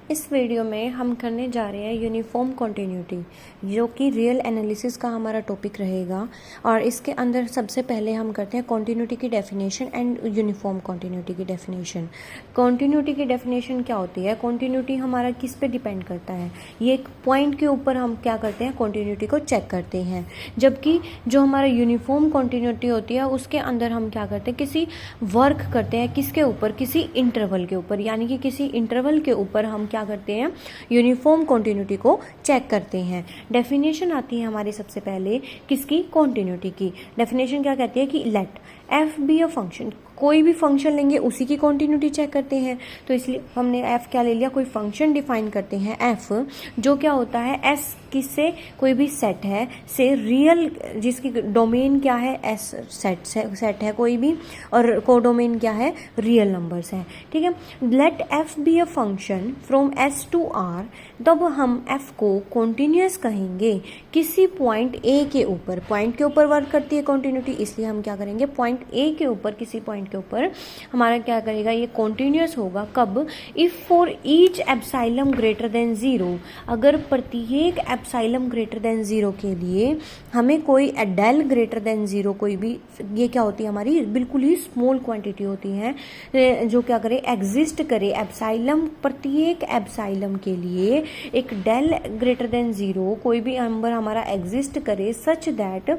इस वीडियो में हम करने जा रहे हैं यूनिफॉर्म कॉन्टिन्यूटी, जो कि रियल एनालिसिस का हमारा टॉपिक रहेगा। और इसके अंदर सबसे पहले हम करते हैं कॉन्टिन्यूटी की डेफिनेशन एंड यूनिफॉर्म कॉन्टिन्यूटी की डेफिनेशन। कॉन्टिन्यूटी की डेफिनेशन क्या होती है? कॉन्टिन्यूटी हमारा किस पे डिपेंड करता है? ये एक पॉइंट के ऊपर हम क्या करते हैं, कॉन्टिन्यूटी को चेक करते हैं। जबकि जो हमारा यूनिफॉर्म कॉन्टिन्यूटी होती है उसके अंदर हम क्या करते हैं, किसी वर्क करते हैं, किसके ऊपर, किसी इंटरवल के ऊपर, यानी कि किसी इंटरवल के ऊपर हम क्या करते हैं, यूनिफॉर्म कॉन्टिन्यूटी को चेक करते हैं। डेफिनेशन आती है हमारी सबसे पहले किसकी, कॉन्टिन्यूटी की। डेफिनेशन क्या कहती है कि let f be a function, कोई भी फंक्शन लेंगे उसी की कॉन्टिन्यूटी चेक करते हैं। तो इसलिए हमने एफ क्या ले लिया, कोई फंक्शन डिफाइन करते हैं एफ, जो क्या होता है एस किससे, कोई भी सेट है से रियल, जिसकी डोमेन क्या है एस सेट है कोई भी, और कोडोमेन क्या है, रियल नंबर्स है। ठीक है, let f be a function from S to R, तब हम एफ को कॉन्टिन्यूस कहेंगे किसी पॉइंट ए के ऊपर। पॉइंट के ऊपर वर्क करती है कॉन्टिन्यूटी, इसलिए हम क्या करेंगे, पॉइंट ए के ऊपर, किसी पॉइंट के ऊपर हमारा क्या करेगा, ये कॉन्टिन्यूस होगा। कब? If for each epsilon greater than 0, अगर प्रत्येक एप्साइलम ग्रेटर देन 0 के लिए हमें कोई डेल ग्रेटर देन 0, कोई भी, ये क्या होती है हमारी बिल्कुल ही स्मॉल क्वांटिटी होती है, जो क्या करे, एग्जिस्ट करे एप्साइलम, प्रत्येक एप्साइलम के लिए एक डेल ग्रेटर देन 0 कोई भी नंबर हमारा एग्जिस्ट करे, सच दैट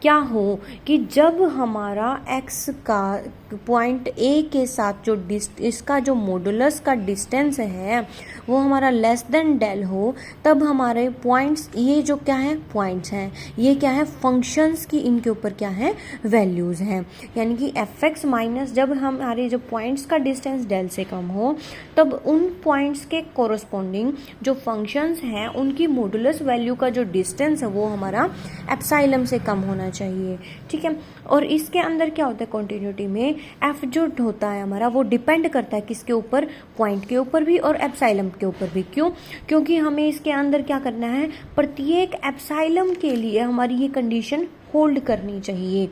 क्या हो कि जब हमारा x का पॉइंट ए के साथ जो इसका जो मॉडुलस का डिस्टेंस है वो हमारा लेस देन डेल हो, तब हमारे पॉइंट्स, ये जो क्या है पॉइंट्स हैं, ये क्या है फंक्शंस की, इनके ऊपर क्या है, वैल्यूज हैं। यानी कि एफ एक्स माइनस, जब हमारे जो पॉइंट्स का डिस्टेंस डेल से कम हो, तब उन पॉइंट्स के कोरस्पॉन्डिंग जो फंक्शंस हैं उनकी मॉडुलस वैल्यू का जो डिस्टेंस है वो हमारा एप्साइलम से कम होना चाहिए। ठीक है, और इसके अंदर क्या होता है, कॉन्टिन्यूटी में एफ जो होता है हमारा वो डिपेंड करता है किसके ऊपर, पॉइंट के ऊपर भी और एप्साइलम के ऊपर भी। क्यों? क्योंकि हमें इसके अंदर क्या करना है, प्रत्येक एप्साइलम के लिए हमारी ये कंडीशन होल्ड करनी चाहिए।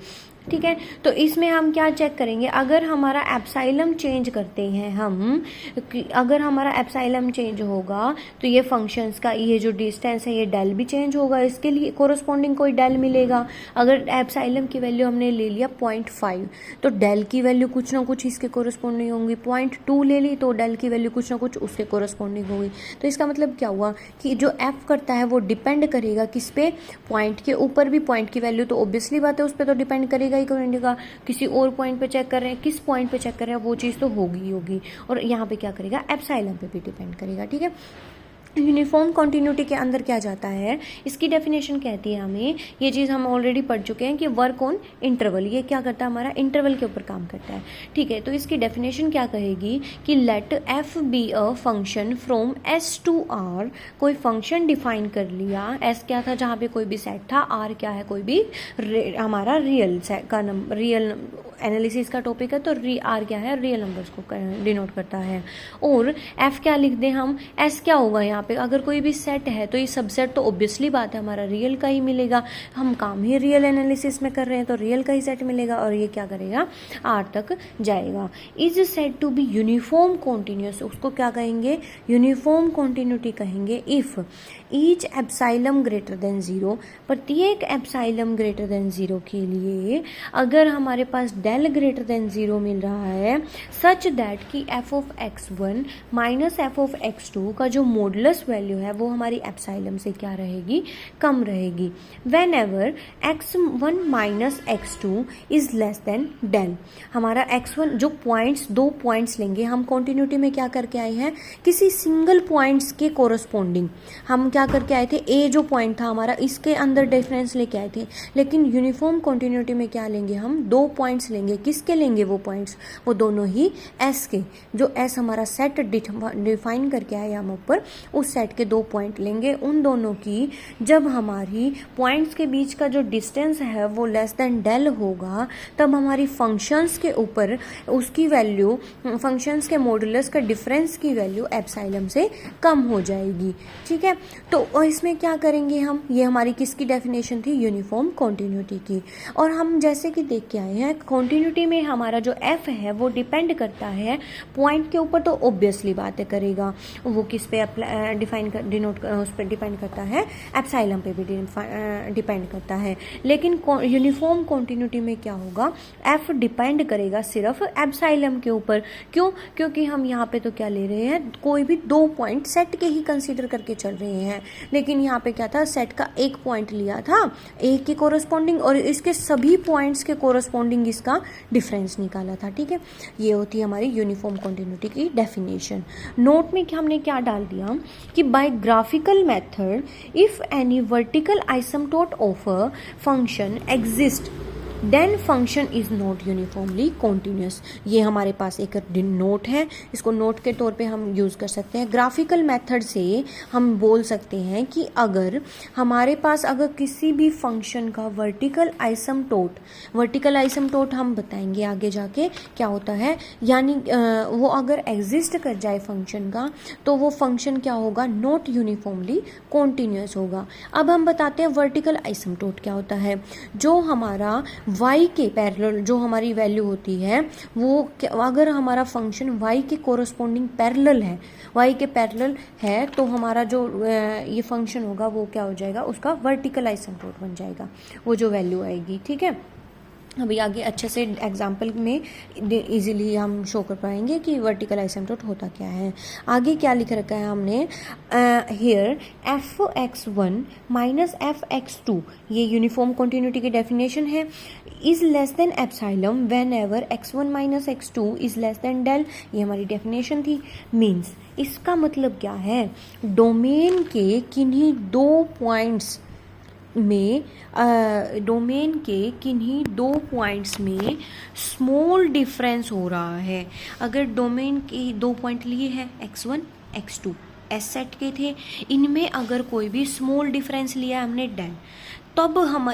ठीक है, तो इसमें हम क्या चेक करेंगे, अगर हमारा एप्साइलम चेंज करते हैं हम, अगर हमारा एप्साइलम चेंज होगा तो ये फंक्शंस का ये जो डिस्टेंस है ये डेल भी चेंज होगा, इसके लिए कोरस्पॉन्डिंग कोई डेल मिलेगा। अगर एप्साइलम की वैल्यू हमने ले लिया 0.5, तो डेल की वैल्यू कुछ ना कुछ इसके कोरस्पॉन्डिंग होंगी। 0.2 ले ली तो डेल की वैल्यू कुछ ना कुछ उसके कोरस्पॉन्डिंग होगी। तो इसका मतलब क्या हुआ कि जो एफ करता है वो डिपेंड करेगा किस पे, पॉइंट के ऊपर भी। पॉइंट की वैल्यू तो ऑब्वियसली बात है उस पर तो डिपेंड करेगा ही करेगा, किसी और पॉइंट पे चेक कर रहे हैं, किस पॉइंट पे चेक कर रहे हैं वो चीज़ तो होगी ही होगी, और यहाँ पे क्या करेगा, एप्साइलम पे भी डिपेंड करेगा। ठीक है, यूनिफॉर्म कॉन्टिन्यूटी के अंदर क्या जाता है, इसकी डेफिनेशन कहती है हमें, ये चीज़ हम ऑलरेडी पढ़ चुके हैं कि वर्क ऑन इंटरवल, ये क्या करता है, हमारा इंटरवल के ऊपर काम करता है। ठीक है, तो इसकी डेफिनेशन क्या कहेगी कि let f be a function from S to R, कोई फंक्शन डिफाइन कर लिया, एस क्या था जहाँ पे कोई भी सेट था, आर क्या है, कोई भी हमारा रियल का नंबर, रियल एनालिसिस का टॉपिक है, तो आर क्या है, रियल नंबर्स को डिनोट करता है। और एफ क्या लिख दें हम, एस क्या होगा यहाँ पे, अगर कोई भी सेट है तो ये सबसेट तो ऑब्वियसली बात है हमारा रियल का ही मिलेगा, हम काम ही रियल एनालिसिस में कर रहे हैं तो रियल का ही सेट मिलेगा, और ये क्या करेगा, आर तक जाएगा। Is set to be uniform continuous, उसको क्या कहेंगे, यूनिफॉर्म कॉन्टिन्यूटी कहेंगे। If each epsilon greater than 0, प्रत्येक एप्साइलम ग्रेटर देन 0 के लिए अगर हमारे पास डेल ग्रेटर देन 0 मिल रहा है, सच दैट कि F of x1 minus F of x2 का जो मॉडुलस वैल्यू है वो हमारी एप्साइलम से क्या रहेगी, कम रहेगी। Whenever x1 minus x2 is less than del, हमारा x1 जो पॉइंट्स, दो पॉइंट्स लेंगे हम, कॉन्टिन्यूटी में क्या करके आए हैं, किसी सिंगल पॉइंट्स के कोरस्पॉन्डिंग हम क्या करके आए थे, ए जो पॉइंट था हमारा इसके अंदर डिफरेंस लेके आए थे। लेकिन यूनिफॉर्म कॉन्टिन्यूटी में क्या लेंगे हम, दो पॉइंट्स लेंगे। किसके लेंगे वो पॉइंट्स, वो दोनों ही एस के, जो एस हमारा सेट डिफाइन करके आए हम ऊपर, उस सेट के दो पॉइंट लेंगे। उन दोनों की जब हमारी पॉइंट्स के बीच का जो डिस्टेंस है वो लेस देन डेल होगा, तब हमारी फंक्शंस के ऊपर उसकी वैल्यू, फंक्शंस के मॉडुलस का डिफरेंस की वैल्यू एप्साइलम से कम हो जाएगी। ठीक है, तो इसमें क्या करेंगे हम, ये हमारी किसकी डेफिनेशन थी, यूनिफॉर्म कॉन्टिन्यूटी की। और हम जैसे कि देख के आए हैं कॉन्टिन्यूटी में हमारा जो एफ है वो डिपेंड करता है पॉइंट के ऊपर, तो ऑब्वियसली बात है करेगा वो किस पे उस पर डिपेंड करता है, एप्सिलॉन पे भी डिपेंड करता है। लेकिन यूनिफॉर्म कॉन्टिन्यूटी में क्या होगा, एफ डिपेंड करेगा सिर्फ एप्सिलॉन के ऊपर। क्यों? क्योंकि हम यहाँ पे तो क्या ले रहे हैं, कोई भी 2 पॉइंट सेट के ही कंसीडर करके चल रहे हैं। लेकिन यहाँ पे क्या था, सेट का एक पॉइंट लिया था ए के कोरस्पॉन्डिंग और इसके सभी पॉइंट्स के कोरस्पॉन्डिंग इसका डिफरेंस निकाला था। ठीक है, ये होती है हमारी यूनिफॉर्म कॉन्टिन्यूटी की डेफिनेशन। नोट में हमने क्या डाल दिया कि by graphical method if any vertical asymptote of a function exist then function is not uniformly continuous. ये हमारे पास एक नोट है, इसको नोट के तौर पे हम यूज़ कर सकते हैं। ग्राफिकल मेथड से हम बोल सकते हैं कि अगर हमारे पास अगर किसी भी फंक्शन का वर्टिकल आइसमटोट हम बताएंगे आगे जाके क्या होता है, यानी वो अगर एग्जिस्ट कर जाए फंक्शन का, तो वो फंक्शन क्या होगा, नॉट यूनिफॉर्मली कॉन्टिन्यूस होगा। अब हम बताते हैं वर्टिकल आइसमटोट क्या होता है। जो हमारा y के पैरेलल जो हमारी वैल्यू होती है वो अगर हमारा फंक्शन y के कोरस्पॉन्डिंग पैरेलल है, y के पैरेलल है, तो हमारा जो ये फंक्शन होगा वो क्या हो जाएगा, उसका वर्टिकल आइसमटोट बन जाएगा वो जो वैल्यू आएगी। ठीक है, अभी आगे अच्छे से एग्जाम्पल में इजीली हम शो कर पाएंगे कि वर्टिकल आइसमटोट होता क्या है। आगे क्या लिख रखा है हमने, हियर fx1 माइनस fx2, ये यूनिफॉर्म कॉन्टिन्यूटी की डेफिनेशन है, is less than epsilon whenever x1 minus x2 is less than del, ये हमारी डेफिनेशन थी। मीन्स इसका मतलब क्या है, डोमेन के किन्हीं 2 पॉइंट्स में में स्मॉल डिफरेंस हो रहा है। अगर डोमेन के 2 पॉइंट लिए हैं x1 x2 एस सेट के थे, इनमें अगर कोई भी स्मॉल डिफरेंस लिया हमने डेल, तब हम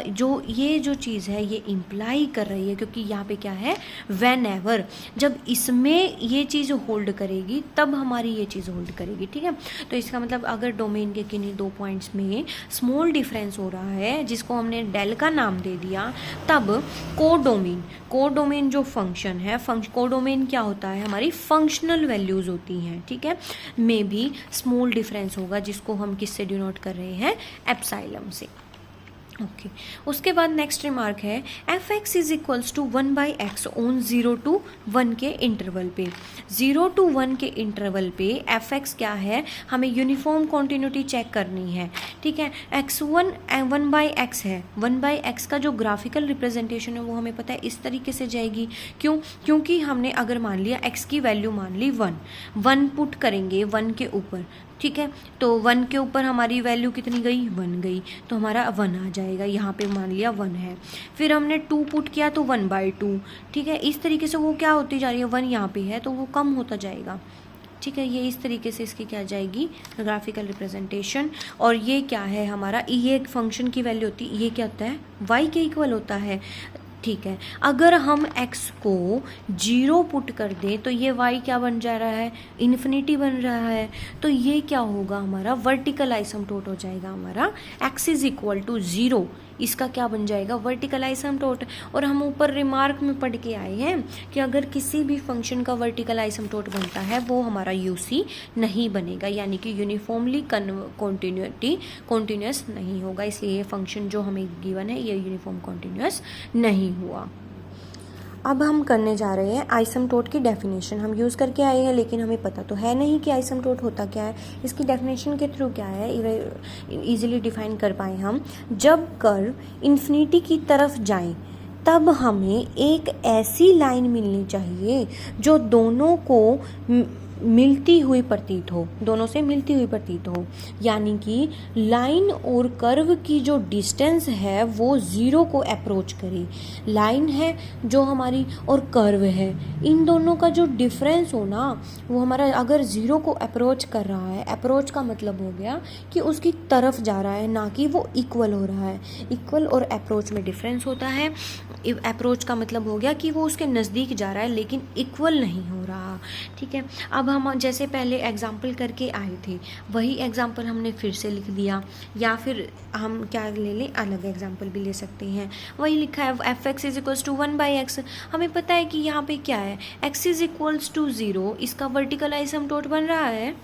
ये जो चीज़ है ये इम्प्लाई कर रही है, क्योंकि यहाँ पे क्या है, व्हेन एवर, जब इसमें ये चीज़ होल्ड करेगी तब हमारी ये चीज़ होल्ड करेगी। ठीक है, तो इसका मतलब अगर डोमेन के किन्हीं 2 पॉइंट्स में स्मॉल डिफरेंस हो रहा है जिसको हमने डेल का नाम दे दिया, तब कोडोमेन जो फंक्शन है, कोडोमेन क्या होता है, हमारी फंक्शनल वैल्यूज होती हैं। ठीक है, में भी स्मॉल डिफरेंस होगा जिसको हम किससे डिनोट कर रहे हैं, एप्सिलॉन से। ओके, उसके बाद नेक्स्ट रिमार्क है fx is equals to 1/x on 0 to 1 के इंटरवल पे। 0 to 1 के इंटरवल पे fx क्या है, हमें यूनिफॉर्म कॉन्टिन्यूटी चेक करनी है। ठीक है, x1 1/x है, 1/x का जो ग्राफिकल रिप्रेजेंटेशन है वो हमें पता है इस तरीके से जाएगी। क्यों? क्योंकि हमने अगर मान लिया x की वैल्यू मान ली 1 पुट करेंगे 1 के ऊपर। ठीक है, तो 1 के ऊपर हमारी वैल्यू कितनी गई, 1 गई, तो हमारा 1 आ जाएगा। यहाँ पे मान लिया 1 है, फिर हमने 2 पुट किया तो 1/2। ठीक है, इस तरीके से वो क्या होती जा रही है, 1 यहाँ पे है तो वो कम होता जाएगा। ठीक है, ये इस तरीके से इसकी क्या जाएगी, ग्राफिकल रिप्रेजेंटेशन। और ये क्या है हमारा, ये एक फंक्शन की वैल्यू होती है, ये क्या होता है, y के इक्वल होता है। ठीक है, अगर हम x को 0 पुट कर दें तो ये y क्या बन जा रहा है, इन्फिनिटी बन रहा है। तो ये क्या होगा, हमारा वर्टिकल आइसमटोट हो जाएगा हमारा, x इज इक्वल टू 0, इसका क्या बन जाएगा, वर्टिकल आइसमटोट। और हम ऊपर रिमार्क में पढ़ के आए हैं कि अगर किसी भी फंक्शन का वर्टिकल आइसमटोट बनता है वो हमारा यूसी नहीं बनेगा, यानी कि यूनिफॉर्मली कॉन्टिन्यूस नहीं होगा। इसलिए ये फंक्शन जो हमें गिवन है ये यूनिफॉर्म कॉन्टिन्यूस नहीं हुआ। अब हम करने जा रहे हैं आइसमटोट की डेफिनेशन। हम यूज़ करके आए हैं लेकिन हमें पता तो है नहीं कि आइसमटोट होता क्या है। इसकी डेफिनेशन के थ्रू क्या है इजीली डिफाइन कर पाए हम। जब कर्व इन्फिनिटी की तरफ जाए तब हमें एक ऐसी लाइन मिलनी चाहिए जो दोनों से मिलती हुई प्रतीत हो, यानी कि लाइन और कर्व की जो डिस्टेंस है वो 0 को अप्रोच करे। लाइन है जो हमारी और कर्व है, इन दोनों का जो डिफरेंस हो ना वो हमारा अगर 0 को अप्रोच कर रहा है, अप्रोच का मतलब हो गया कि उसकी तरफ जा रहा है, ना कि वो इक्वल हो रहा है। इक्वल और अप्रोच में डिफरेंस होता है। अप्रोच का मतलब हो गया कि वो उसके नज़दीक जा रहा है लेकिन इक्वल नहीं हो रहा। ठीक है, अब हम जैसे पहले एग्जाम्पल करके आए थे वही एग्जाम्पल हमने फिर से लिख दिया, या फिर हम क्या ले लें, अलग एग्जाम्पल भी ले सकते हैं। वही लिखा है f x is equals to 1/x। हमें पता है कि यहाँ पे क्या है, x इज इक्वल्स टू 0, इसका वर्टिकल आइसमटोट बन रहा है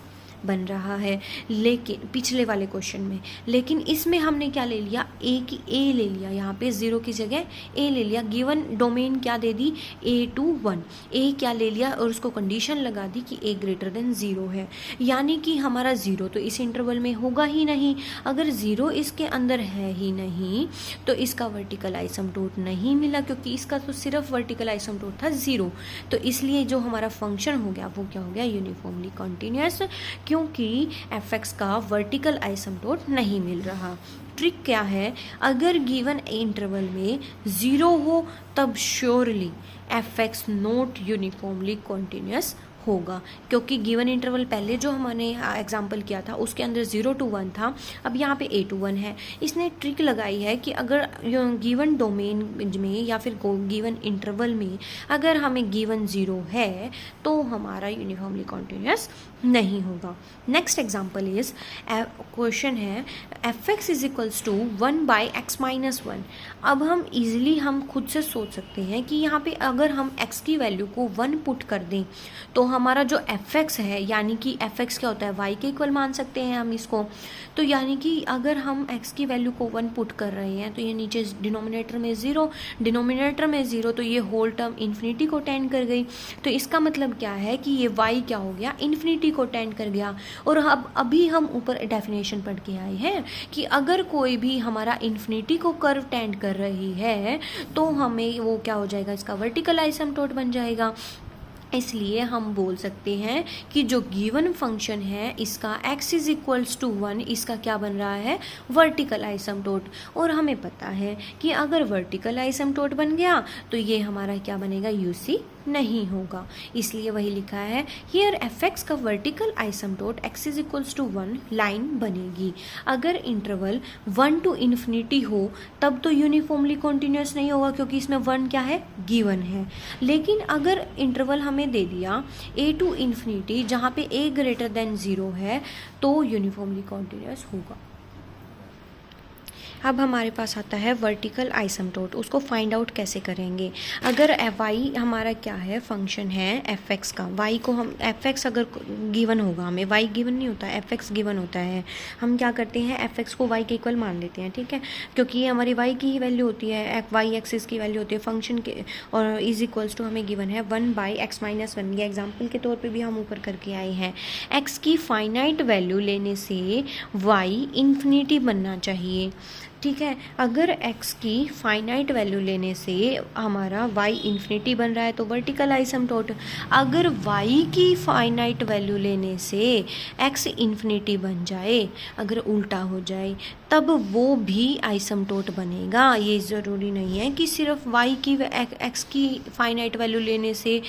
लेकिन पिछले वाले क्वेश्चन में, लेकिन इसमें हमने क्या ले लिया, ए ले लिया, यहाँ पे 0 की जगह ए ले लिया। गिवन डोमेन क्या दे दी, a to 1, ए क्या ले लिया और उसको कंडीशन लगा दी कि a ग्रेटर देन 0 है, यानी कि हमारा 0 तो इस इंटरवल में होगा ही नहीं। अगर 0 इसके अंदर है ही नहीं तो इसका वर्टिकल आइसमटोट नहीं मिला, क्योंकि इसका तो सिर्फ वर्टिकल आइसमटोट था 0। तो इसलिए जो हमारा फंक्शन हो गया वो क्या हो गया, यूनिफॉर्मली कॉन्टिन्यूअस, क्योंकि एफ एक्स का वर्टिकल आइसमटोट नहीं मिल रहा। ट्रिक क्या है, अगर गिवन इंटरवल में 0 हो तब surely F x not uniformly continuous होगा, क्योंकि गिवन इंटरवल पहले जो हमने एग्जाम्पल किया था उसके अंदर 0 to 1 था, अब यहाँ पे a to 1 है। इसने ट्रिक लगाई है कि अगर गिवन डोमेन में या फिर गिवन इंटरवल में अगर हमें गिवन 0 है तो हमारा यूनिफॉर्मली कॉन्टिन्यूअस नहीं होगा। नेक्स्ट एग्जाम्पल इज, क्वेश्चन है f x is equals to 1/x-1। अब हम इजीली हम खुद से सोच सकते हैं कि यहाँ पे अगर हम x की वैल्यू को 1 पुट कर दें तो हमारा जो एफ एक्स है, यानी कि एफ एक्स क्या होता है, y के इक्वल मान सकते हैं हम इसको। तो यानी कि अगर हम x की वैल्यू को 1 पुट कर रहे हैं तो ये नीचे डिनोमिनेटर में 0 तो ये होल टर्म इन्फिनिटी को टेंड कर गई। तो इसका मतलब क्या है कि ये y क्या हो गया, इन्फिनिटी को टेंड कर गया। और अब अभी हम ऊपर डेफिनेशन पढ़ के आए हैं कि अगर कोई भी हमारा इन्फिनिटी को कर्व टेंड कर रही है तो हमें वो क्या हो जाएगा, इसका वर्टिकल आइसमटोट बन जाएगा। इसलिए हम बोल सकते हैं कि जो गिवन फंक्शन है इसका x इज इक्वल्स टू 1, इसका क्या बन रहा है, वर्टिकल आइसमटोट। और हमें पता है कि अगर वर्टिकल आइसमटोट बन गया तो ये हमारा क्या बनेगा, यूसी नहीं होगा। इसलिए वही लिखा है हियर एफ एक्स का vertical asymptote x is equals to 1 line बनेगी। अगर इंटरवल 1 to इन्फिनिटी हो तब तो यूनिफॉर्मली कॉन्टिन्यूअस नहीं होगा, क्योंकि इसमें 1 क्या है, गिवन है। लेकिन अगर इंटरवल हमें दे दिया a to इन्फिनिटी जहाँ पे a ग्रेटर देन 0 है तो यूनिफॉर्मली कॉन्टिन्यूअस होगा। अब हमारे पास आता है वर्टिकल आइसमटोट, उसको फाइंड आउट कैसे करेंगे। अगर y हमारा क्या है, फंक्शन है एफ एक्स का, y को हम एफ एक्स अगर गिवन होगा, हमें y गिवन नहीं होता, एफ एक्स गिवन होता है, हम क्या करते हैं एफ एक्स को y के इक्वल मान लेते हैं, ठीक है, क्योंकि ये हमारी y की ही वैल्यू होती है, y एक्सिस की वैल्यू होती है फंक्शन के, और इज इक्वल्स टू हमें गिवन है 1/x-1। ये एग्जाम्पल के तौर पर भी हम ऊपर करके आए हैं। x की फाइनाइट वैल्यू लेने से y इन्फिनिटी बनना चाहिए, ठीक है। अगर x की फाइनाइट वैल्यू लेने से हमारा y इन्फिनिटी बन रहा है तो वर्टिकल आइसमटोट। अगर y की फाइनाइट वैल्यू लेने से x इन्फिनिटी बन जाए, अगर उल्टा हो जाए तब वो भी आइसमटोट बनेगा। ये ज़रूरी नहीं है कि सिर्फ x की फाइनाइट वैल्यू लेने से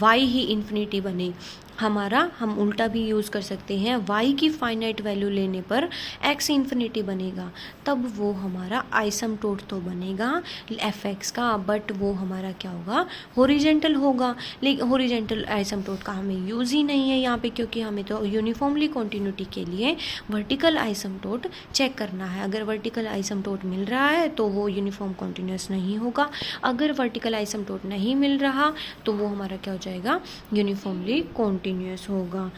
y ही इन्फिनिटी बने, हम उल्टा भी यूज़ कर सकते हैं, y की फाइनाइट वैल्यू लेने पर x इन्फिनिटी बनेगा, तब वो हमारा आइसमटोट तो बनेगा एफ एक्स का, बट वो हमारा क्या होगा, हॉरिजेंटल होगा। लेकिन हॉरिजेंटल आइसमटोट का हमें यूज़ ही नहीं है यहाँ पे, क्योंकि हमें तो यूनिफॉर्मली कॉन्टिन्यूटी के लिए वर्टिकल आइसमटोट चेक करना है। अगर वर्टिकल आइसमटोट मिल रहा है तो वो यूनिफॉर्म कॉन्टिन्यूअस नहीं होगा, अगर वर्टिकल आइसमटोट नहीं मिल रहा तो वो हमारा क्या हो जाएगा, यूनिफॉर्मली कॉन्टिन्यूअस होगा।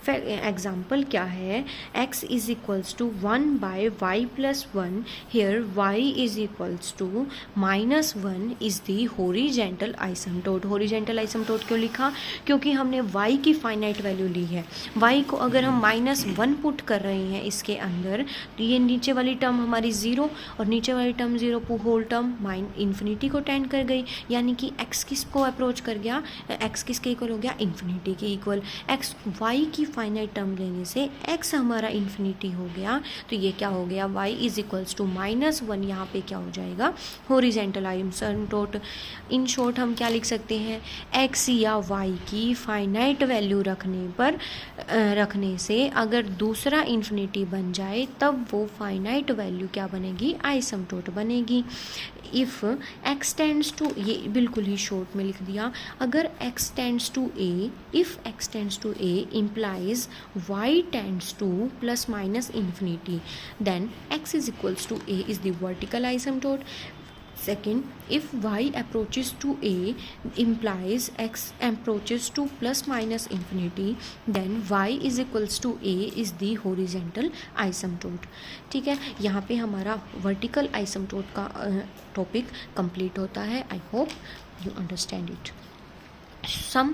एग्जाम्पल क्या है, x is equals to 1/y+1, here y is equals to -1 is the horizontal asymptote. Horizontal asymptote क्यों लिखा, क्योंकि हमने y की फाइनाइट वैल्यू ली है। y को अगर हम -1 पुट कर रहे हैं इसके अंदर तो ये नीचे वाली टर्म हमारी 0 और नीचे वाली टर्म 0 होल टर्म इन्फिनिटी को टेंड कर गई, यानी कि x किसको अप्रोच कर गया, x किसके इक्वल हो गया, इन्फिनिटी के इक्वल। x y की फाइनाइट टर्म लेने से x हमारा इन्फिनिटी हो गया, तो ये क्या हो गया, y इज इक्वल्स टू -1, यहाँ पे क्या हो जाएगा, हॉरिजेंटल आइसमटोट। इन शॉर्ट हम क्या लिख सकते हैं, x या y की फाइनाइट वैल्यू रखने से अगर दूसरा इन्फिनिटी बन जाए तब वो फाइनाइट वैल्यू क्या बनेगी, आइसमटोट बनेगी। इफ़ x टेंड्स टू, ये बिल्कुल ही शॉर्ट में लिख दिया, अगर x tends to a, if x tends to a implies y tends to plus minus infinity, then x is equals to a is the vertical asymptote. Second, if y approaches to a implies x approaches to plus minus infinity, then y is equals to a is the horizontal asymptote. ठीक है, यहाँ पे हमारा vertical आइसमटोट का topic complete होता है. I hope you understand it. Some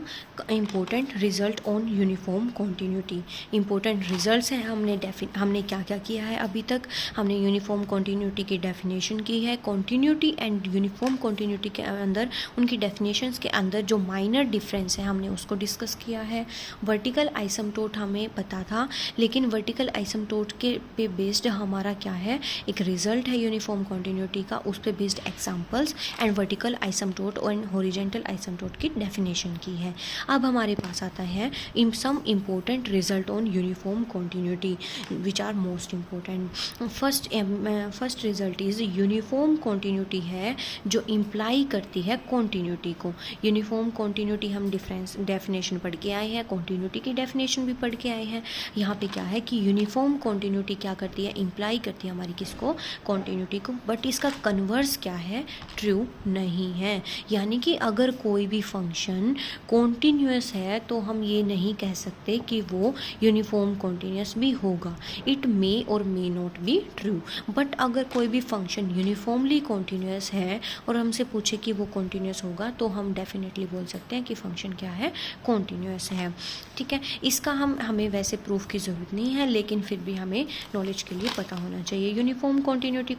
important result on uniform continuity. Important results हैं. हमने क्या क्या किया है अभी तक. हमने यूनिफॉर्म कॉन्टीन्यूटी की डेफिनेशन की है. कॉन्टीन्यूटी एंड यूनिफॉर्म कॉन्टीन्यूटी के अंदर उनकी डेफिनेशंस के अंदर जो माइनर डिफरेंस है हमने उसको डिस्कस किया है. वर्टिकल आइसमटोट हमें पता था, लेकिन वर्टिकल आइसमटोट के पे बेस्ड हमारा क्या है, एक रिजल्ट है यूनिफॉर्म कॉन्टीन्यूटी का, उस पे बेस्ड एग्जाम्पल्स एंड वर्टिकल आइसमटोट और हॉरिजॉन्टल आइसमटोट की डेफिनेशन की है. अब हमारे पास आता है some important result on uniform continuity which are most important. First result is uniform continuity है जो इम्प्लाई करती है कॉन्टीन्यूटी को. यूनिफॉर्म कॉन्टीन्यूटी हम डेफिनेशन पढ़ के आए हैं, कॉन्टीन्यूटी की डेफिनेशन भी पढ़ के आए हैं. यहाँ पे क्या है कि यूनिफॉर्म कॉन्टीन्यूटी क्या करती है, इम्प्लाई करती है हमारी किसको, कॉन्टीन्यूटी को. बट इसका कन्वर्स क्या है, ट्रू नहीं है. यानी कि अगर कोई भी फंक्शन कॉन्टीन्यूअस है तो हम ये नहीं कह सकते कि वो यूनिफॉर्म कॉन्टीन्यूअस भी होगा. इट मे और may not be true. But अगर कोई भी फंक्शन यूनिफॉर्मली कॉन्टीन्यूअस है और हमसे पूछे कि वो कॉन्टीन्यूअस होगा, तो हम डेफिनेटली बोल सकते हैं कि फंक्शन क्या है, कॉन्टीन्यूअस है. ठीक है, इसका हमें वैसे प्रूफ की ज़रूरत नहीं है, लेकिन फिर भी हमें नॉलेज के लिए पता होना चाहिए. यूनिफॉर्म कॉन्टीन्यूटी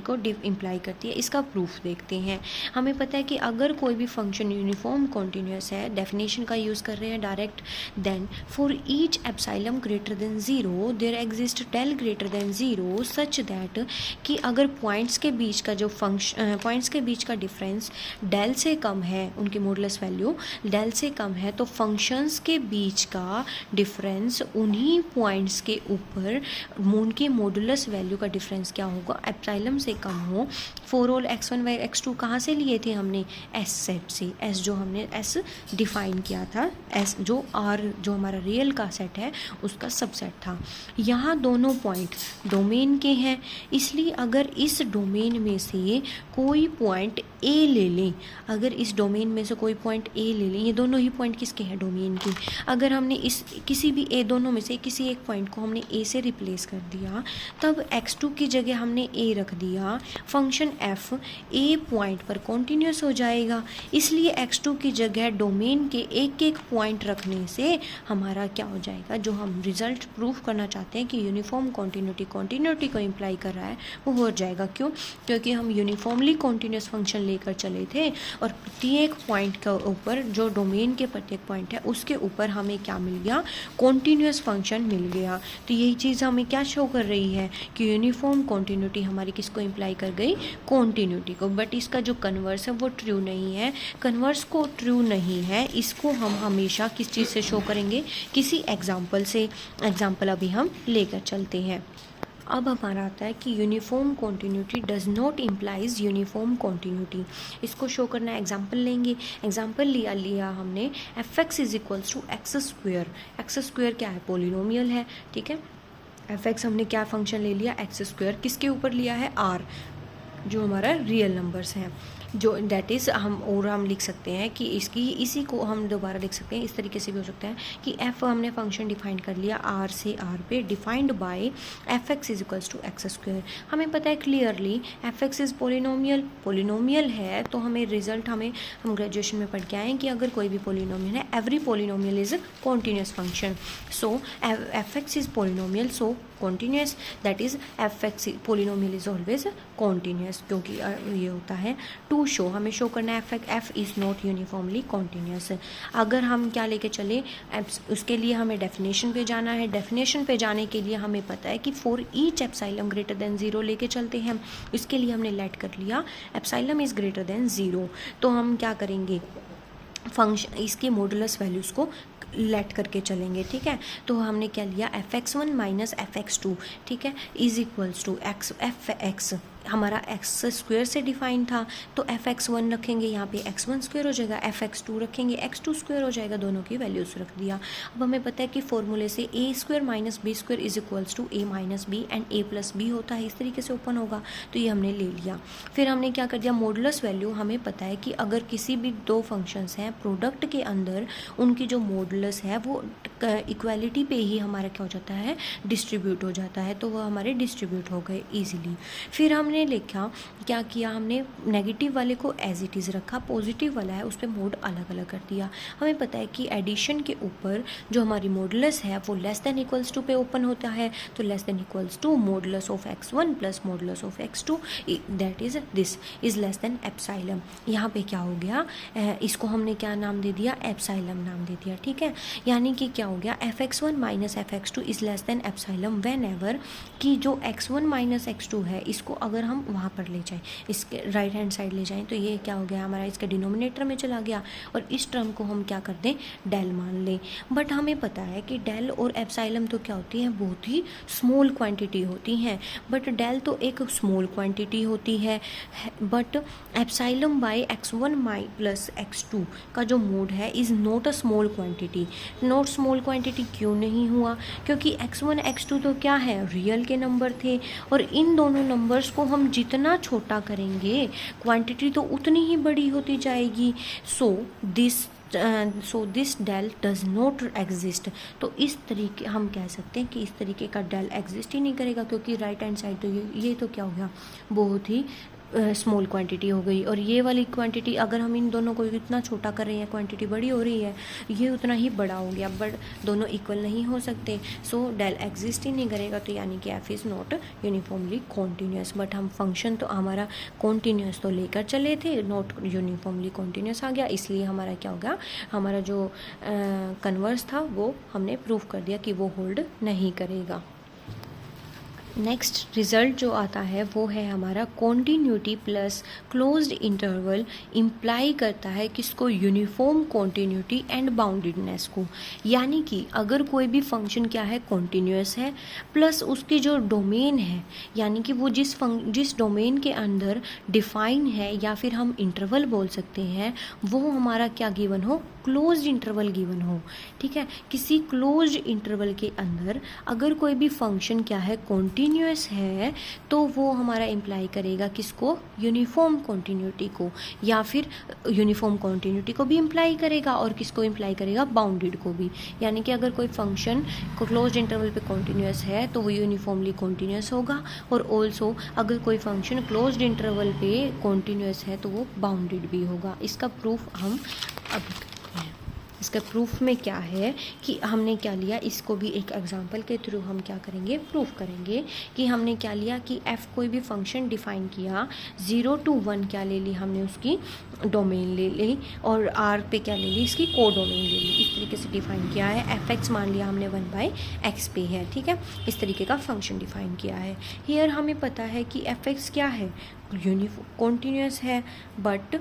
को इम्प्लाई करती है. इसका प्रूफ देखते हैं. हमें पता है कि अगर कोई भी फंक्शन यूनिफॉर्म कॉन्टीन्यूअस है, डेफिनेशन का यूज़ कर रहे हैं direct, then for each epsilon greater than 0 there exist del greater than 0 such that कि अगर पॉइंट्स के बीच का जो पॉइंट्स के बीच का डिफरेंस डेल से कम है, उनकी मॉडुलस वैल्यू डेल से कम है, तो फंक्शंस के बीच का डिफरेंस उन्हीं पॉइंट्स के ऊपर उनकी मॉडुलस वैल्यू का डिफरेंस क्या होगा, एप्सिलॉन से कम हो. For all x1 by x2 कहाँ से लिए थे हमने, एस सेट से. एस जो हमने एस डिफाइन किया था, एस जो आर जो हमारा रियल का सेट है उसका सबसेट था. यहाँ दोनों पॉइंट डोमेन के हैं, इसलिए अगर इस डोमेन में से कोई पॉइंट ए ले लें, अगर इस डोमेन में से कोई पॉइंट ए ले लें, ये दोनों ही पॉइंट किसके हैं, डोमेन की. अगर हमने इस किसी भी ए दोनों में से किसी एक पॉइंट को हमने ए से रिप्लेस कर दिया, तब x2 की जगह हमने ए रख दिया, फंक्शन f ए पॉइंट पर कॉन्टीन्यूअस हो जाएगा. इसलिए x2 की जगह डोमेन के एक एक पॉइंट रखने से हमारा क्या हो जाएगा, जो हम रिजल्ट प्रूफ करना चाहते हैं कि यूनिफॉर्म कॉन्टीन्यूटी को इम्प्लाई कर रहा है, वो हो जाएगा. क्यों, क्योंकि हम यूनिफॉर्मली कॉन्टीन्यूअस फंक्शन लेकर चले थे और प्रत्येक पॉइंट के ऊपर, जो डोमेन के प्रत्येक पॉइंट है उसके ऊपर हमें क्या मिल गया, कॉन्टीन्यूअस फंक्शन मिल गया. तो यही चीज़ हमें क्या शो कर रही है कि यूनिफॉर्म कॉन्टीन्यूटी हमारी किसको इम्प्लाई कर गई, कॉन्टीन्यूटी को. बट इसका जो कन्वर्स है वो ट्रू नहीं है. कन्वर्स को ट्रू नहीं है, इसको हम हमेशा किस चीज़ से शो करेंगे, किसी एग्जाम्पल से. एग्जाम्पल अभी हम लेकर चलते हैं. अब हमारा आता है कि uniform continuity does not implies uniform continuity. इसको शो करना है, एग्जाम्पल लेंगे. एग्जाम्पल लिया हमने f(x) is equals to x square. X square क्या है, पोलिनोमियल है. ठीक है, f(x) हमने क्या फंक्शन ले लिया, एक्स स्क्वेयर. किसके ऊपर लिया है, r, जो हमारा रियल नंबर्स हैं, जो दैट इज़ हम लिख सकते हैं कि इसी को हम दोबारा लिख सकते हैं. इस तरीके से भी हो सकता है कि f हमने फंक्शन डिफाइन कर लिया r से r पे, defined by f(x) is equals to x square. हमें पता है क्लियरली f(x) इज़ पोलिनोमियल है. तो हमें रिजल्ट हम ग्रेजुएशन में पढ़ के आए हैं कि अगर कोई भी पोलिनोमियल है, every polynomial is continuous function. So f(x) is polynomial, so continuous, that is f(x) polynomial is always continuous. क्योंकि ये होता है टू शो, हमें शो करना है f is not uniformly continuous. अगर हम क्या लेके चले, उसके लिए हमें डेफिनेशन पे जाना है. डेफिनेशन पे जाने के लिए हमें पता है कि for each epsilon greater than 0 लेके चलते हैं. इसके लिए हमने लेट कर लिया एप्सिलॉन इज़ ग्रेटर देन 0. तो हम क्या करेंगे, फंक्शन इसके मॉडुलस वैल्यूज़ को लेट करके चलेंगे. ठीक है, तो हमने क्या लिया, f(x1 माइनस f(x2), ठीक है, इज इक्वल्स टू f(x) हमारा एक्स स्क्वायर से डिफाइन था, तो fx1 रखेंगे, यहाँ पे x1 स्क्वायर हो जाएगा, fx2 रखेंगे, x2 स्क्वायर हो जाएगा, दोनों की वैल्यूज रख दिया। अब हमें पता है कि फॉर्मूले से a square minus b square is equals to a minus b and a plus b होता है, इस तरीके से ओपन होगा, तो ये हमने ले लिया। फिर हमने क्या कर दिया, मॉडुलस वैल्यू, हमें पता है कि अगर किसी भी दो फंक्शंस हैं प्रोडक्ट के अंदर, उनकी जो मॉडुलस है वो इक्वालिटी पे ही हमारा क्या हो जाता है, डिस्ट्रीब्यूट हो जाता है, तो वो हमारे डिस्ट्रीब्यूट हो गए ईजिली। फिर हमने लिखा, क्या किया हमने, नेगेटिव वाले को एज इट इज़ रखा, पॉजिटिव वाला है उस पर मोड अलग अलग कर दिया। हमें पता है कि एडिशन के ऊपर जो हमारी मॉडुलस है वो लेस देन इक्वल्स टू पे ओपन होता है, तो less than equals to modulus of x1 plus modulus of x2 that is this is less than epsilon. यहाँ पे क्या हो गया, इसको हमने क्या नाम दे दिया, एप्सिलॉन नाम दे दिया, ठीक है। यानी कि क्या हो गया, fx1 minus fx2 is less than epsilon when ever कि जो x1 माइनस x2 है इसको अगर हम वहाँ पर ले जाएं, इसके राइट हैंड साइड ले जाएं, तो ये क्या हो गया हमारा, इसका डिनोमिनेटर में चला गया, और इस टर्म को हम क्या कर दें, डेल मान लें। बट हमें पता है कि डेल और एप्सिलॉन तो क्या होती हैं, बहुत ही स्मॉल क्वांटिटी होती हैं, बट डेल तो एक स्मॉल क्वांटिटी होती है, but epsilon by x1 my plus x2 का जो मोड है is not a small quantity. Not small quantity क्यों नहीं हुआ, क्योंकि x1 x2 तो क्या है, रियल के नंबर थे, और इन दोनों नंबर्स को हम जितना छोटा करेंगे क्वांटिटी तो उतनी ही बड़ी होती जाएगी। So this del does not exist. तो इस तरीके हम कह सकते हैं कि इस तरीके का डेल एग्जिस्ट ही नहीं करेगा, क्योंकि राइट हैंड साइड तो ये तो क्या हो गया, बहुत ही स्मॉल क्वांटिटी हो गई, और ये वाली क्वांटिटी अगर हम इन दोनों को इतना छोटा कर रहे हैं, क्वांटिटी बड़ी हो रही है, ये उतना ही बड़ा हो गया, बट दोनों इक्वल नहीं हो सकते, सो डेल एग्जिस्ट ही नहीं करेगा, तो यानी कि F is not uniformly continuous. But हम फंक्शन तो हमारा कॉन्टीन्यूस तो लेकर चले थे, नॉट यूनिफॉर्मली कॉन्टीन्यूस आ गया, इसलिए हमारा क्या हो गया, हमारा जो कन्वर्स था वो हमने प्रूव कर दिया कि वो होल्ड नहीं करेगा। नेक्स्ट रिजल्ट जो आता है वो है हमारा continuity plus closed interval imply करता है किसको, यूनिफॉर्म कॉन्टीन्यूटी एंड बाउंडेडनेस को। यानी कि अगर कोई भी फंक्शन क्या है, कॉन्टीन्यूअस है, प्लस उसकी जो डोमेन है, यानी कि वो जिस डोमेन के अंदर डिफाइन है, या फिर हम इंटरवल बोल सकते हैं, वो हमारा क्या गिवन हो, क्लोज्ड इंटरवल गिवन हो, ठीक है। किसी क्लोज्ड इंटरवल के अंदर अगर कोई भी फंक्शन क्या है, कॉन्टीन्यूअस है, तो वो हमारा इम्प्लाई करेगा किसको, यूनिफॉर्म कॉन्टीन्यूटी को, या फिर यूनिफॉर्म कॉन्टीन्यूटी को भी इम्प्लाई करेगा, और किसको इम्प्लाई करेगा, बाउंडेड को भी। यानी कि अगर कोई फंक्शन क्लोज्ड इंटरवल पे कॉन्टीन्यूअस है तो वो यूनिफॉर्मली कॉन्टीन्यूअस होगा, और ऑल्सो अगर कोई फंक्शन क्लोज्ड इंटरवल पे कॉन्टीन्यूअस है तो वो बाउंडेड भी होगा। इसका प्रूफ हम अब इसका प्रूफ में क्या है कि हमने क्या लिया, इसको भी एक एग्जांपल के थ्रू हम क्या करेंगे, प्रूफ करेंगे कि हमने क्या लिया कि f कोई भी फंक्शन डिफाइन किया, 0 to 1 क्या ले ली हमने, उसकी डोमेन ले ली, और r पे क्या ले ली, इसकी को डोमेन ले ली, इस तरीके से डिफाइन किया है। fx मान लिया हमने 1/x पे है, ठीक है, इस तरीके का फंक्शन डिफाइन किया है। हियर हमें पता है कि fx क्या है, कॉन्टीन्यूअस है, बट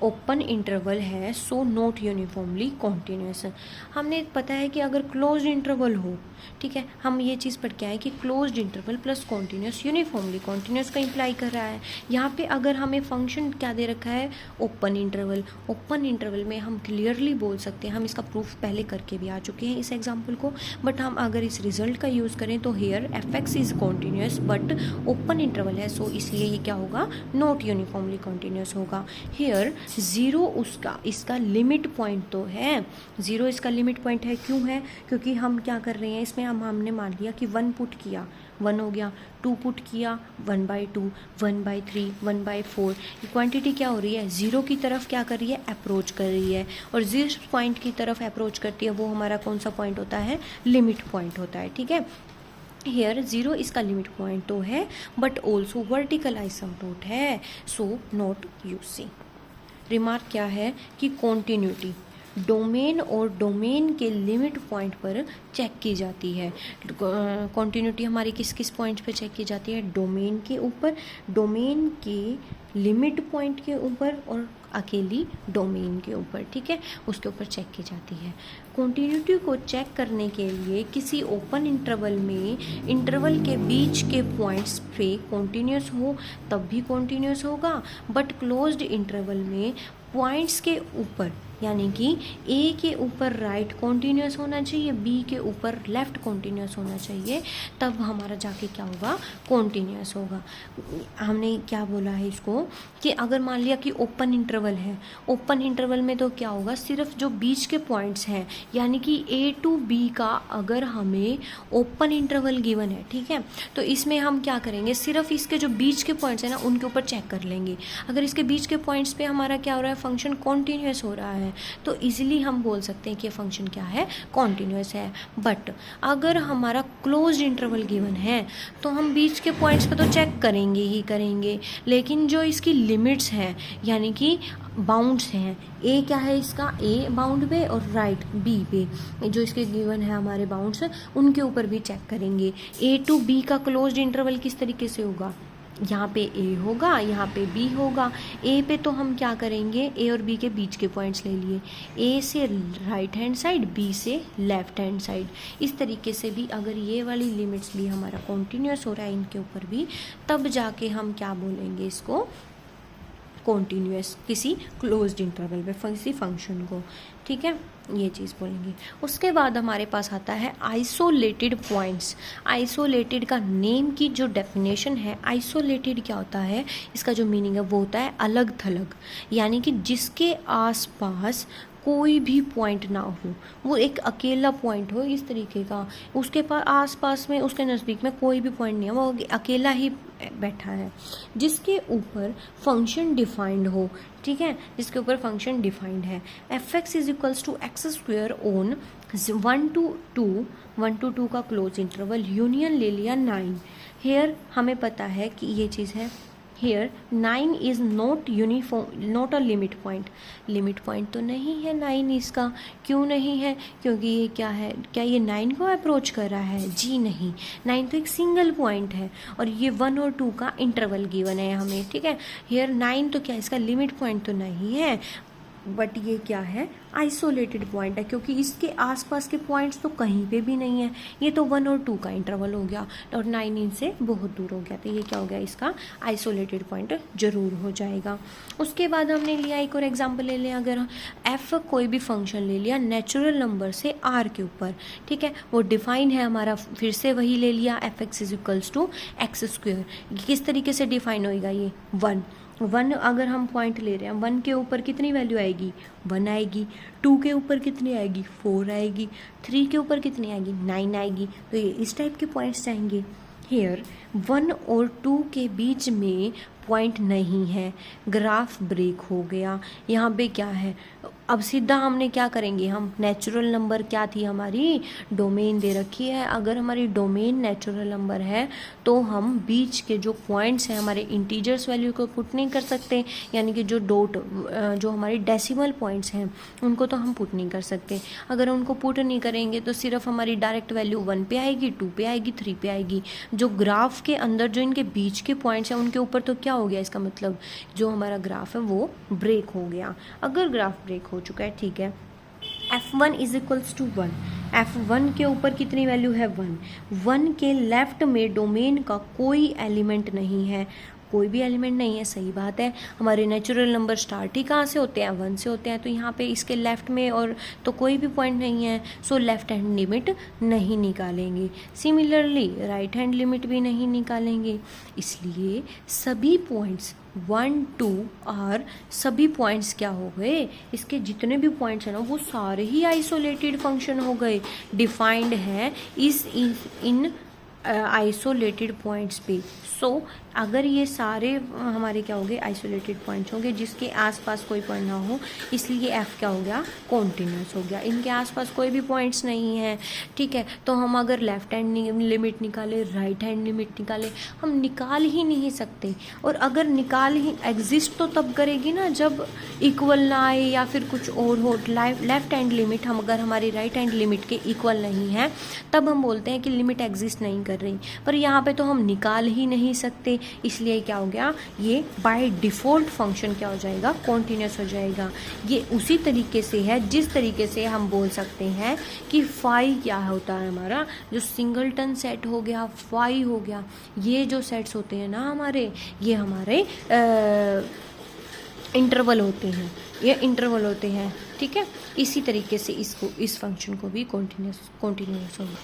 ओपन इंटरवल है, सो नॉट यूनिफॉर्मली कॉन्टीन्यूअस। हमने पता है कि अगर क्लोज्ड इंटरवल हो, ठीक है, हम ये चीज़ पढ़ के आए कि closed interval plus continuous uniformly continuous का इम्प्लाई कर रहा है। यहाँ पे अगर हमें फंक्शन क्या दे रखा है, ओपन इंटरवल, ओपन इंटरवल में हम क्लियरली बोल सकते हैं, हम इसका प्रूफ पहले करके भी आ चुके हैं इस एग्जाम्पल को, बट हम अगर इस रिजल्ट का यूज़ करें तो here fx is continuous but open interval है, सो इसलिए ये क्या होगा, नॉट यूनिफॉर्मली कॉन्टीन्यूअस होगा। हेयर 0 इसका लिमिट पॉइंट तो है, 0 इसका लिमिट पॉइंट है, क्यों है, क्योंकि हम क्या कर रहे हैं, इसमें हमने मान लिया कि 1 पुट किया, 1 हो गया, 2 पुट किया, 1/2, 1/3, 1/4, क्वांटिटी क्या हो रही है, 0 की तरफ क्या कर रही है, अप्रोच कर रही है, और जिस पॉइंट की तरफ अप्रोच करती है वो हमारा कौन सा पॉइंट होता है, लिमिट पॉइंट होता है, ठीक है। हेयर 0 इसका लिमिट पॉइंट तो है, बट ऑल्सो वर्टिकल आइसोटोट है, सो नॉट यूजिंग। रिमार्क क्या है कि कॉन्टीन्यूटी डोमेन और डोमेन के लिमिट पॉइंट पर चेक की जाती है। कॉन्टीन्यूटी हमारी किस किस पॉइंट पे चेक की जाती है, डोमेन के ऊपर, डोमेन के लिमिट पॉइंट के ऊपर, और अकेली डोमेन के ऊपर, ठीक है, उसके ऊपर चेक की जाती है। कॉन्टिन्यूटी को चेक करने के लिए किसी ओपन इंटरवल में इंटरवल के बीच के पॉइंट्स पे कॉन्टिन्यूस हो तब भी कॉन्टिन्यूस होगा, बट क्लोज्ड इंटरवल में पॉइंट्स के ऊपर यानी कि ए के ऊपर राइट कॉन्टिन्यूस होना चाहिए, बी के ऊपर लेफ्ट कॉन्टिन्यूस होना चाहिए, तब हमारा जाके क्या होगा, कॉन्टिन्यूस होगा। हमने क्या बोला है इसको कि अगर मान लिया कि ओपन इंटरवल है, ओपन इंटरवल में तो क्या होगा, सिर्फ जो बीच के पॉइंट्स हैं यानी कि ए टू बी का अगर हमें ओपन इंटरवल गिवन है, ठीक है, तो इसमें हम क्या करेंगे, सिर्फ इसके जो बीच के पॉइंट्स हैं ना उनके ऊपर चेक कर लेंगे। अगर इसके बीच के पॉइंट्स पे हमारा क्या हो रहा है, फंक्शन कॉन्टिन्यूस हो रहा है, तो इजीली हम बोल सकते हैं कि ये फंक्शन क्या है, कॉन्टिन्यूस है। बट अगर हमारा क्लोज्ड इंटरवल गिवन है तो हम बीच के पॉइंट्स पे तो चेक करेंगे ही करेंगे, लेकिन जो इसकी लिमिट्स हैं यानी कि बाउंड्स हैं, ए क्या है इसका, ए बाउंड पे और राइट बी पे जो इसके गिवन है हमारे बाउंड्स, उनके ऊपर भी चेक करेंगे। ए टू बी का क्लोज्ड इंटरवल किस तरीके से होगा, यहाँ पे ए होगा, यहाँ पे बी होगा। ए पे तो हम क्या करेंगे, ए और बी के बीच के पॉइंट्स ले लिए, ए से राइट हैंड साइड, बी से लेफ्ट हैंड साइड। इस तरीके से भी अगर ये वाली लिमिट्स भी हमारा कॉन्टिन्यूस हो रहा है इनके ऊपर भी, तब जाके हम क्या बोलेंगे इसको, कॉन्टिन्यूस किसी क्लोज्ड इंटरवल पे किसी फंक्शन को, ठीक है, ये चीज़ बोलेंगे। उसके बाद हमारे पास आता है आइसोलेटेड पॉइंट्स। आइसोलेटेड का नेम की जो डेफिनेशन है, आइसोलेटेड क्या होता है, इसका जो मीनिंग है वो होता है अलग थलग, यानी कि जिसके आसपास कोई भी पॉइंट ना हो, वो एक अकेला पॉइंट हो इस तरीके का, उसके पास आसपास में उसके नज़दीक में कोई भी पॉइंट नहीं है, वो अकेला ही बैठा है, जिसके ऊपर फंक्शन डिफाइंड हो, ठीक है, जिसके ऊपर फंक्शन डिफाइंड है। F x is equals to x square on 1 to 2 का क्लोज इंटरवल, यूनियन ले लिया 9। हेयर हमें पता है कि ये चीज़ है, here 9 is not uniform, not a limit point, limit point तो नहीं है 9 इसका, क्यों नहीं है, क्योंकि ये क्या है, क्या ये 9 को अप्रोच कर रहा है, जी नहीं, 9 तो एक सिंगल पॉइंट है और ये 1 और 2 का इंटरवल गिवन है हमें, ठीक है। हेयर 9 तो क्या इसका लिमिट पॉइंट तो नहीं है, बट ये क्या है, आइसोलेटेड पॉइंट है, क्योंकि इसके आसपास के पॉइंट्स तो कहीं पे भी नहीं है। ये तो 1 और 2 का इंटरवल हो गया और 9 इनसे बहुत दूर हो गया, तो ये क्या हो गया, इसका आइसोलेटेड पॉइंट जरूर हो जाएगा। उसके बाद हमने लिया एक और एग्जांपल ले लिया, अगर एफ कोई भी फंक्शन ले लिया नेचुरल नंबर से आर के ऊपर, ठीक है, वो डिफाइन है हमारा, फिर से वही ले लिया, f x is equals to x square. किस तरीके से डिफाइन होएगा ये, 1 अगर हम पॉइंट ले रहे हैं, 1 के ऊपर कितनी वैल्यू आएगी, 1 आएगी, 2 के ऊपर कितनी आएगी, 4 आएगी, 3 के ऊपर कितनी आएगी, 9 आएगी, तो ये इस टाइप के पॉइंट्स आएंगे। हेयर 1 और 2 के बीच में पॉइंट नहीं है, ग्राफ ब्रेक हो गया, यहाँ पे क्या है, अब सीधा हमने क्या करेंगे, हम नेचुरल नंबर क्या थी हमारी, डोमेन दे रखी है, अगर हमारी डोमेन नेचुरल नंबर है तो हम बीच के जो पॉइंट्स हैं हमारे इंटीजर्स वैल्यू को पुट नहीं कर सकते, यानी कि जो डॉट जो हमारी डेसिमल पॉइंट्स हैं उनको तो हम पुट नहीं कर सकते। अगर उनको पुट नहीं करेंगे तो सिर्फ हमारी डायरेक्ट वैल्यू 1 पे आएगी, 2 पे आएगी, 3 पे आएगी। जो ग्राफ के अंदर जो इनके बीच के पॉइंट्स हैं उनके ऊपर तो क्या हो गया, इसका मतलब जो हमारा ग्राफ है वो ब्रेक हो गया। अगर ग्राफ ब्रेक हो चुका है, ठीक है, f1 is equals to 1, f1 के ऊपर कितनी वैल्यू है, 1 के लेफ्ट में डोमेन का कोई एलिमेंट नहीं है, कोई भी एलिमेंट नहीं है, सही बात है, हमारे नेचुरल नंबर स्टार्ट ही कहाँ से होते हैं, 1 से होते हैं, तो यहाँ पे इसके लेफ्ट में और तो कोई भी पॉइंट नहीं है, सो लेफ्ट हैंड लिमिट नहीं निकालेंगे। सिमिलरली राइट हैंड लिमिट भी नहीं निकालेंगे, इसलिए सभी पॉइंट्स 1 2 और सभी पॉइंट्स क्या हो गए, इसके जितने भी पॉइंट्स हैं ना वो सारे ही आइसोलेटेड फंक्शन हो गए, डिफाइंड है इस इन आइसोलेटेड पॉइंट्स पे। सो अगर ये सारे हमारे क्या हो गए, आइसोलेटेड पॉइंट्स होंगे जिसके आसपास कोई पॉइंट ना हो, इसलिए एफ क्या हो गया, कॉन्टिन्यूस हो गया। इनके आसपास कोई भी पॉइंट्स नहीं है, ठीक है, तो हम अगर लेफ्ट हैंड लिमिट निकाले, राइट हैंड लिमिट निकाले, हम निकाल ही नहीं सकते। और अगर निकाल ही एग्जिस्ट तो तब करेगी ना जब इक्वल ना आए या फिर कुछ और हो। लेफ्ट हैंड लिमिट हम अगर हमारी राइट हैंड लिमिट के इक्वल नहीं है तब हम बोलते हैं कि लिमिट एग्जिस्ट नहीं कर रही, पर यहाँ पे तो हम निकाल ही नहीं सकते, इसलिए क्या हो गया, ये बाय डिफ़ॉल्ट फंक्शन क्या हो जाएगा, कॉन्टीन्यूस हो जाएगा। ये उसी तरीके से है जिस तरीके से हम बोल सकते हैं कि फाई क्या होता है, हमारा जो सिंगलटन सेट हो गया, फाई हो गया, ये जो सेट्स होते हैं ना हमारे, ये हमारे इंटरवल होते हैं, ये इंटरवल होते हैं, ठीक है। इसी तरीके से इसको, इस फंक्शन को भी कॉन्टीन्यूस होगा।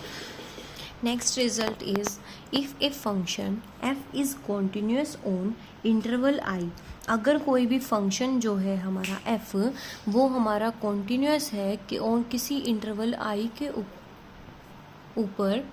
Next result is if a function f is continuous on interval i, अगर कोई भी फंक्शन जो है हमारा f वो हमारा कॉन्टीन्यूस है कि ऑन किसी इंटरवल i के ऊपर,